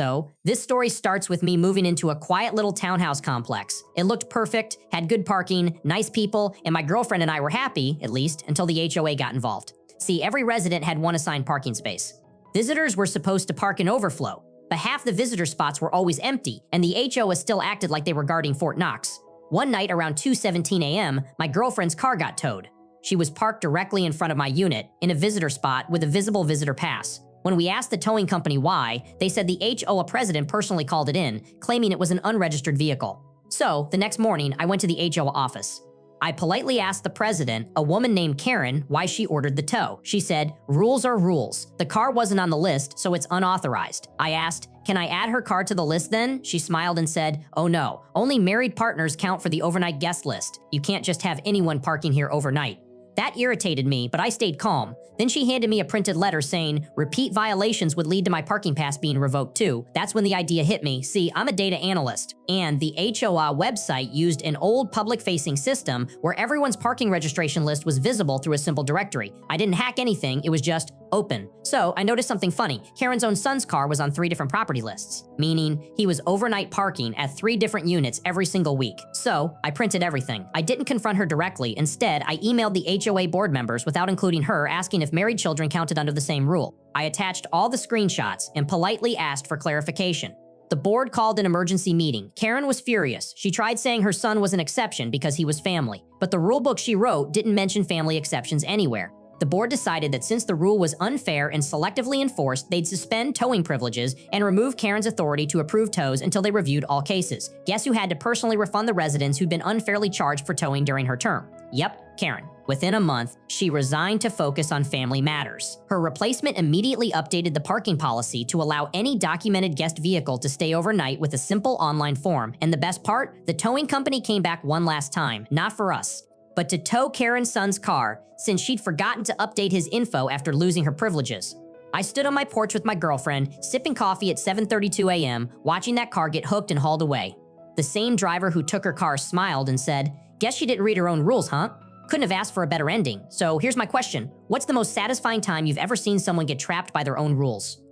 So, this story starts with me moving into a quiet little townhouse complex. It looked perfect, had good parking, nice people, and my girlfriend and I were happy, at least, until the HOA got involved. See, every resident had one assigned parking space. Visitors were supposed to park in overflow, but half the visitor spots were always empty, and the HOA still acted like they were guarding Fort Knox. One night around 2:17 a.m., my girlfriend's car got towed. She was parked directly in front of my unit, in a visitor spot with a visible visitor pass. When we asked the towing company why, they said the HOA president personally called it in, claiming it was an unregistered vehicle. So, the next morning, I went to the HOA office. I politely asked the president, a woman named Karen, why she ordered the tow. She said, "Rules are rules. The car wasn't on the list, so it's unauthorized." I asked, "Can I add her car to the list then?" She smiled and said, "Oh no, only married partners count for the overnight guest list. You can't just have anyone parking here overnight." That irritated me, but I stayed calm. Then she handed me a printed letter saying, repeat violations would lead to my parking pass being revoked too. That's when the idea hit me. See, I'm a data analyst, and the HOA website used an old public-facing system where everyone's parking registration list was visible through a simple directory. I didn't hack anything, it was just open. So I noticed something funny. Karen's own son's car was on 3 different property lists, meaning he was overnight parking at 3 different units every single week. So I printed everything. I didn't confront her directly. Instead, I emailed the HOA board members without including her, asking if married children counted under the same rule. I attached all the screenshots and politely asked for clarification. The board called an emergency meeting. Karen was furious. She tried saying her son was an exception because he was family, but the rulebook she wrote didn't mention family exceptions anywhere. The board decided that since the rule was unfair and selectively enforced, they'd suspend towing privileges and remove Karen's authority to approve tows until they reviewed all cases. Guess who had to personally refund the residents who'd been unfairly charged for towing during her term? Yep, Karen. Within a month, she resigned to focus on family matters. Her replacement immediately updated the parking policy to allow any documented guest vehicle to stay overnight with a simple online form. And the best part? The towing company came back one last time, not for us, but to tow Karen's son's car, since she'd forgotten to update his info after losing her privileges. I stood on my porch with my girlfriend, sipping coffee at 7:32 a.m., watching that car get hooked and hauled away. The same driver who took her car smiled and said, "Guess she didn't read her own rules, huh?" Couldn't have asked for a better ending. So here's my question. What's the most satisfying time you've ever seen someone get trapped by their own rules?